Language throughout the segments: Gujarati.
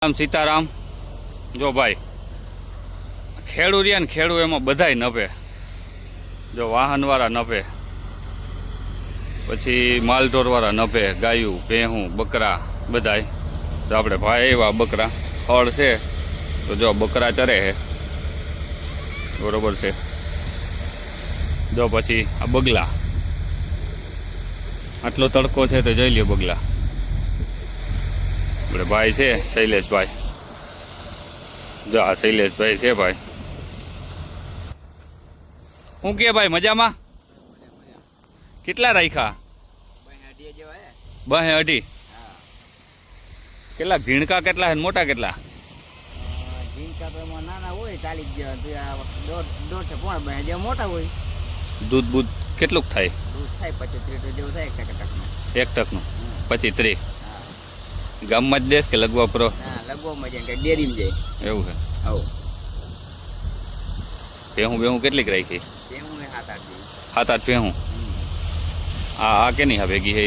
રામ સીતારામ। જો ભાઈ ખેડૂ રહ્યા ને ખેડૂ એમાં બધાય નભે। જો વાહનવાળા નભે, પછી માલઢોરવાળા નભે, ગાયું ભેહું બકરા બધાય। જો આપણે ભાઈ એવા બકરા ફળ છે તો જો બકરા ચરે છે બરોબર છે। જો પછી આ બગલા, આટલો તડકો છે તો જોઈ લ્યો બગલા। આપણે ભાઈ છે શૈલેષભાઈ, જો આ શૈલેષભાઈ છે ભાઈ। શું કે ભાઈ મજામાં? કેટલા રાખ્યા? 2.5। કેટલા ઝીણકા કેટલા છે મોટા કેટલા? ઝીણકા તો નાના હોય 40 જેવા, 1.5 જેવા મોટા હોય। દૂધ બૂધ કેટલું થાય? દૂધ થાય 25 લીટર જેવું થાય એક ટકનું 25-30। ગામમાં જ દેશ કે લગવા પ્રો? હા લગવામાં જાય, ડેરીમાં જાય એવું છે। આવું ભેહું કેટલીક રાખી? ભેહું 7-8 ભેહું। આ કેની હા ભેગી છે? એ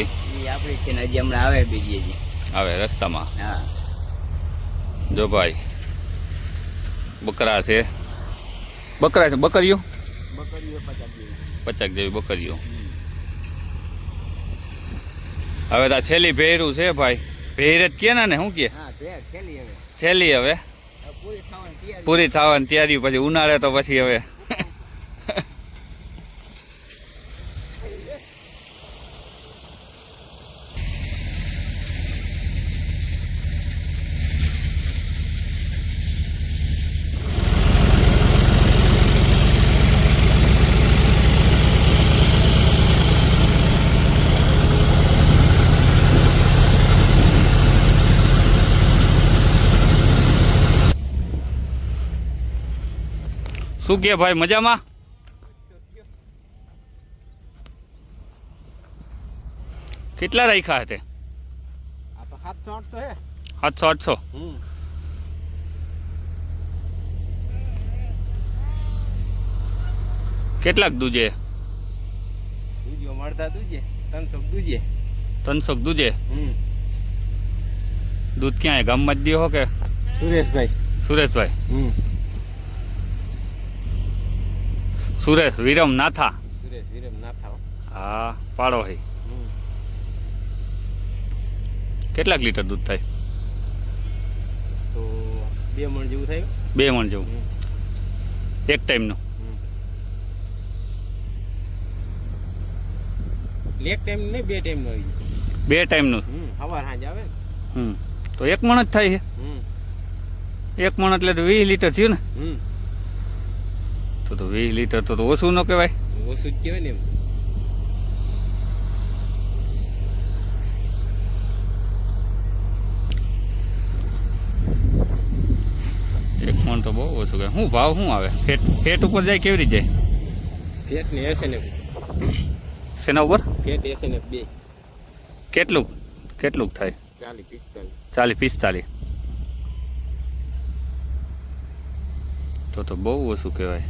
આપણી છે ને, હજી હમણાં આવે બીજી હજી આવે રસ્તામાં। હા જો ભાઈ બકરા છે, બકરીઓ બકરીઓ 50 જેવી બકરીઓ। હવે તો છેલ્લી ભેરું છે ભાઈ, ભેર જ કે ને શું કે? હા છેલ્લી હવે, છેલ્લી હવે પૂરી થવાની તૈયારી, પછી ઉનાળે તો પછી હવે શું કે ભાઈ મજામાં? કેટલા રાખ્યા હતે? 700-800। કેટલાક દૂજે? 300 દૂજે। દૂધ ક્યાં ગામમાં જ દો કે? સુરેશભાઈ સુરેશ વિરમ નાથા। હા પાડો હે। કેટલાક લીટર દૂધ થાય? તો 2 મણ જેવું થાય। 2 મણ જેવું એક ટાઈમનું? એક ટાઈમ નહીં, 2 ટાઈમનું આવી જાય। 2 ટાઈમનું? સવાર સાંજ આવે તો 1 મણ જ થાય છે। 1 મણ એટલે તો 20 લીટર થયું ને? તો 20 લીટર તો ઓછું ન કહેવાય? ઓછું જ કહેવાય ને એમ। એક મણ તો બહુ ઓછું કહેવાય। શું ભાવ શું આવે? ફેટ ઉપર જાય કેવી રીતે જાય? ફેટ ને SNF। શેના ઉપર? Fat SNF 2। કેટલું થાય? 40-45। તો બહુ ઓછું કહેવાય।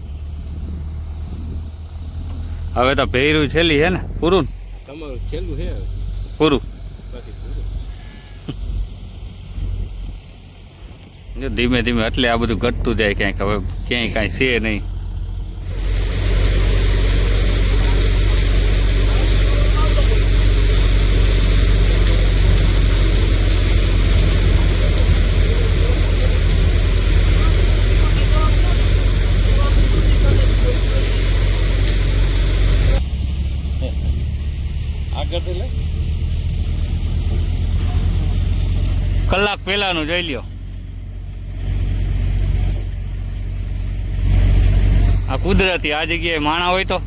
હવે તો ભેરું છેલ્લી છે ને? પૂરું તમારું છેલ્લું છે? પૂરું જો ધીમે ધીમે એટલે આ બધું ઘટતું જાય ક્યાંક, હવે ક્યાંય કાંઈ છે નહીં। કલાક પહેલાનું જોઈ લ્યો। આ કુદરતી, આ જગ્યાએ માણા હોય તો